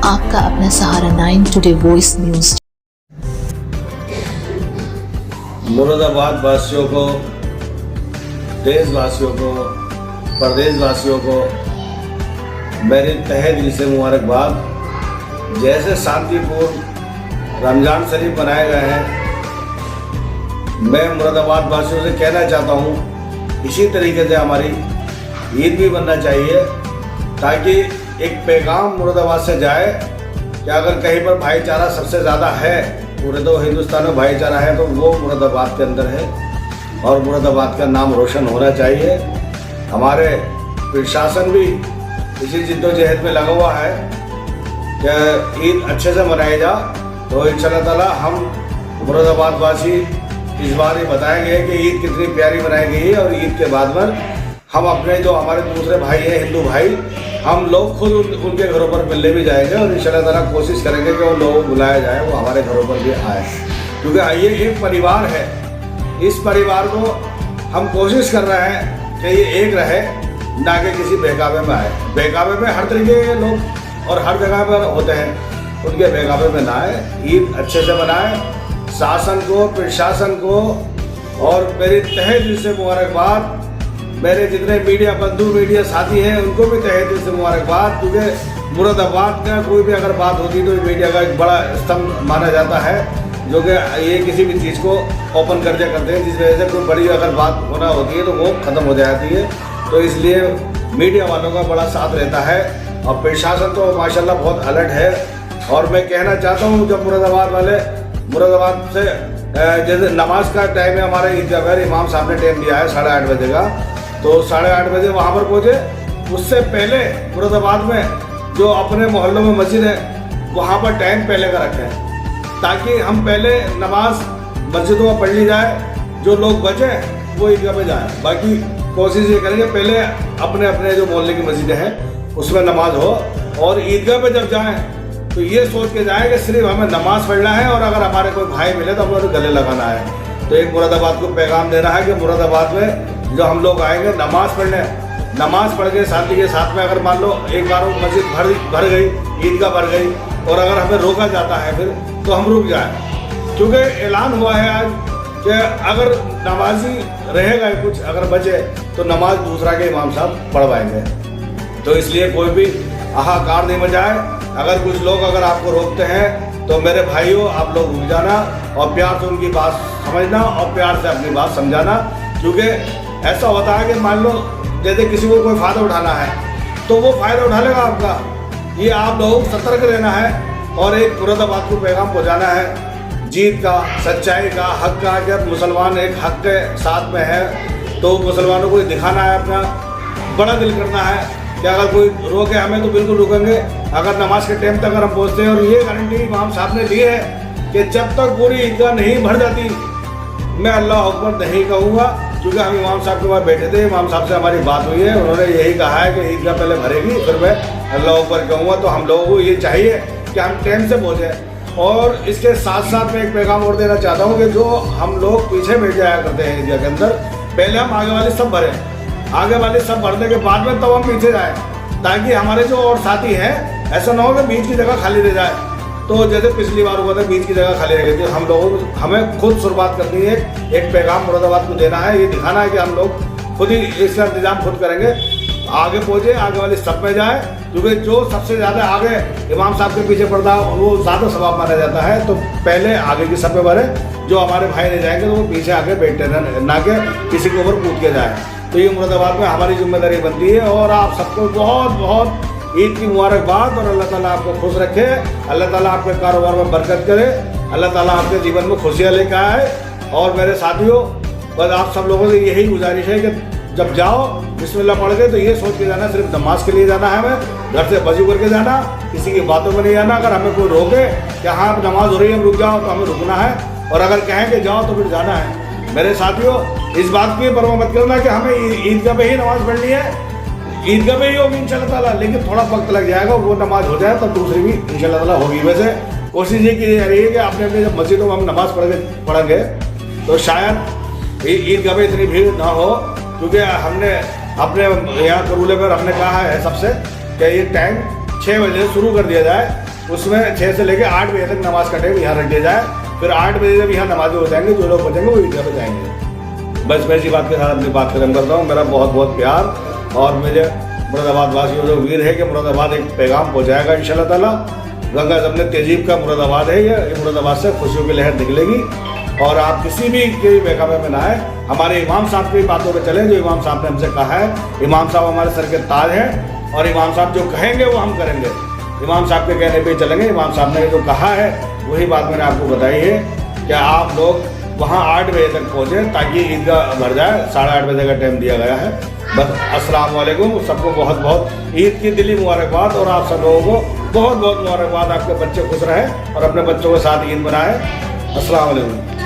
आपका अपना सहारा 9 today voice news. Moradabad वासियों को, देशवासियों को, प्रदेशवासियों को मेरे तहे दिल से मुबारकबाद। जैसे शांतिपूर्ण रमजान शरीफ मनाए गए हैं, मैं मुरादाबाद वासियों से कहना चाहता हूँ इसी तरीके से हमारी ईद भी बनना चाहिए, ताकि एक पैगाम मुरादाबाद से जाए कि अगर कहीं पर भाईचारा सबसे ज़्यादा है, पूरे तो हिंदुस्तान में भाईचारा है, तो वो मुरादाबाद के अंदर है और मुरादाबाद का नाम रोशन होना चाहिए। हमारे प्रशासन भी इसी जिद्दोजहद में लगा हुआ है कि ईद अच्छे से मनाई जा। तो इंशाअल्लाह ताला हम मुरादाबाद वासी इस बार ये बताएंगे कि ईद कितनी प्यारी मनाई गई है, और ईद के बाद में हम अपने जो हमारे दूसरे भाई हैं, हिंदू भाई, हम लोग खुद उनके घरों पर मिलने भी जाएंगे और इंशाअल्लाह ताला कोशिश करेंगे कि वो लोगों को बुलाया जाए, वो हमारे घरों पर भी आए, क्योंकि ये एक परिवार है। इस परिवार को हम कोशिश कर रहे हैं कि ये एक रहे, ना कि किसी बहकावे में आए। बहकावे में हर तरीके के लोग और हर जगह पर होते हैं, उनके बहकावे में ना आए। ईद अच्छे से मनाए। शासन को, प्रशासन को और मेरी तहे दिल से मुबारकबाद। मेरे जितने मीडिया बंधु, मीडिया साथी हैं, उनको भी तहे दिल से मुबारकबाद, क्योंकि मुरादाबाद का कोई भी अगर बात होती है तो मीडिया का एक बड़ा स्तंभ माना जाता है, जो कि ये किसी भी चीज़ को ओपन कर दिया करते हैं, जिस वजह से कोई बड़ी अगर बात होना होती है तो वो ख़त्म हो जाती है। तो इसलिए मीडिया वालों का बड़ा साथ रहता है और प्रशासन तो माशाल्लाह बहुत अलर्ट है। और मैं कहना चाहता हूँ, जब मुरादाबाद वाले मुरादाबाद से जैसे नमाज का टाइम है, हमारे ईदगाह पर इमाम साहब ने टाइम दिया है 8:30 बजे का, तो 8:30 बजे वहाँ पर पहुँचे। उससे पहले मुरादाबाद में जो अपने मोहल्लों में मस्जिद है, वहाँ पर टाइम पहले का रखें, ताकि हम पहले नमाज मस्जिदों में पढ़ ली जाए, जो लोग बचे वो ईदगाह पे जाएँ। बाकी कोशिश ये करेंगे पहले अपने अपने जो मोहल्ले की मस्जिदें हैं उसमें नमाज हो, और ईदगाह पे जब जाएँ तो ये सोच के जाएँ कि सिर्फ हमें नमाज पढ़ना है, और अगर हमारे कोई भाई मिले तो हमें गले लगाना है। तो एक मुरादाबाद को पैगाम देना है कि मुरादाबाद में जो हम लोग आएंगे नमाज पढ़ने, नमाज पढ़ के शांति के साथ में, अगर मान लो एक बार वो मस्जिद भर गई, ईदगाह भर गई, और अगर हमें रोका जाता है फिर तो हम रुक जाएं, क्योंकि ऐलान हुआ है आज कि अगर नमाजी रहेगा कुछ अगर बचे तो नमाज दूसरा के इमाम साहब पढ़वाएंगे। तो इसलिए कोई भी हाहाकार नहीं मचाए। अगर कुछ लोग अगर आपको रोकते हैं तो मेरे भाइयों, आप लोग रुक जाना और प्यार से उनकी बात समझना और प्यार से अपनी बात समझाना, क्योंकि ऐसा होता है कि मान लो जैसे किसी को कोई फ़ायदा उठाना है तो वो फ़ायदा उठा लेगा आपका। ये आप लोगों को सतर्क रहना है और एक मुरादाबाद को पैगाम पहुँचाना है जीत का, सच्चाई का, हक का, कि मुसलमान एक हक के साथ में है, तो मुसलमानों को दिखाना है, अपना बड़ा दिल करना है कि अगर कोई रोके हमें तो बिल्कुल रुकेंगे। अगर नमाज के टाइम तक अगर हम पहुँचते हैं, और ये गारंटी इमाम साहब ने दी है कि जब तक पूरी ईदगाह नहीं भर जाती मैं अल्लाह अकबर नहीं कहूँगा, क्योंकि हम इमाम साहब के पास बैठे थे, इमाम साहब से हमारी बात हुई है, उन्होंने यही कहा है कि ईदगाह पहले भरेगी फिर मैं अल्लाह अकबर कहूँगा। तो हम लोगों को ये चाहिए कि हम टाइम से पहुँचें। और इसके साथ साथ मैं एक पैगाम और देना चाहता हूँ कि जो हम लोग पीछे बैठ जाया करते हैं ईदगाह के अंदर, पहले हम आगे वाले सब भरें, आगे वाले सब भरने के बाद में तब हम पीछे जाएँ, ताकि हमारे जो और साथी हैं ऐसा ना हो कि बीच की जगह खाली रह जाए। तो जैसे पिछली बार हुआ था, बीच की जगह खाली रह गई थी। हम लोगों को हमें खुद शुरुआत करनी है, एक पैगाम मुरादाबाद को देना है, ये दिखाना है कि हम लोग खुद ही इसका इंतजाम खुद करेंगे, आगे पहुँचे, आगे वाली सब में जाए, क्योंकि जो सबसे ज़्यादा आगे इमाम साहब के पीछे पड़ता है वो ज़्यादा सवाब माना जाता है। तो पहले आगे की सब में भरे, जो हमारे भाई नहीं जाएंगे तो वो पीछे आगे बैठे ना कि किसी के ऊपर कूद के जाए। तो ये मुरादाबाद में हमारी जिम्मेदारी बनती है। और आप सबको बहुत बहुत ईद की मुबारकबाद, और अल्लाह ताला आपको खुश रखे, अल्लाह ताला आपके कारोबार में बरकत करे, अल्लाह ताला आपके जीवन में खुशियाँ लेकर आए। और मेरे साथियों, बस आप सब लोगों से यही गुजारिश है कि जब जाओ बिस्मिल्लाह पढ़ के तो ये सोच के जाना सिर्फ नमाज के लिए जाना है, हमें घर से वजू करके जाना, किसी की बातों में नहीं जाना। अगर हमें कोई रोके कि हाँ नमाज हो रही है, हम रुक जाओ, तो हमें रुकना है, और अगर कहें कि जाओ तो फिर जाना है। मेरे साथियों, इस बात की परवाह मत करना कि हमें ईदगाह पे ही नमाज पढ़नी है, ईदगाह पे ही होगी इंशाल्लाह ताला, लेकिन थोड़ा वक्त लग जाएगा, वो नमाज हो जाए तब दूसरी भी इंशाल्लाह ताला होगी। वैसे कोशिश ये की जा रही है कि अपने अपने जब मस्जिदों में हम नमाज पढ़ेंगे तो शायद ईदगाह पे इतनी भीड़ ना हो, क्योंकि हमने अपने यहाँ करूले पर हमने कहा है सबसे कि ये टाइम 6 बजे शुरू कर दिया जाए, उसमें 6 से लेकर 8 बजे तक नमाज का टाइम यहाँ रख दिया जाए। फिर 8 बजे जब यहाँ नमाज़ें हो जाएंगे, जो लोग बचेंगे वो ईदगाह पे जाएंगे। बस मैं इसी बात के साथ अपनी बात खत्म करता हूँ। मेरा बहुत बहुत प्यार और मुझे मुरादाबाद वासियों को उम्मीद है कि मुरादाबाद एक पैगाम पहुँचाएगा इंशाल्लाह ताला। गंगा ज़मन तहजीब का मुरादाबाद है, ये मुरादाबाद से खुशियों की लहर निकलेगी। और आप किसी भी के बेकामे में ना आए, हमारे इमाम साहब की बातों पर चलें, जो इमाम साहब ने हमसे कहा है। इमाम साहब हमारे सर के ताज हैं और इमाम साहब जो कहेंगे वो हम करेंगे। इमाम साहब के कहने पे ही चलेंगे। इमाम साहब ने जो कहा है वही बात मैंने आपको बताई है कि आप लोग वहाँ 8 बजे तक पहुँचे ताकि ईदगाह भर जाए। 8:30 बजे का टाइम दिया गया है। बस अस्सलाम वालेकुम। सबको बहुत बहुत ईद की दिली मुबारकबाद और आप सब लोगों को बहुत बहुत मुबारकबाद। आपके बच्चे खुश रहें और अपने बच्चों के साथ ईद मनाएं। अस्सलाम वालेकुम।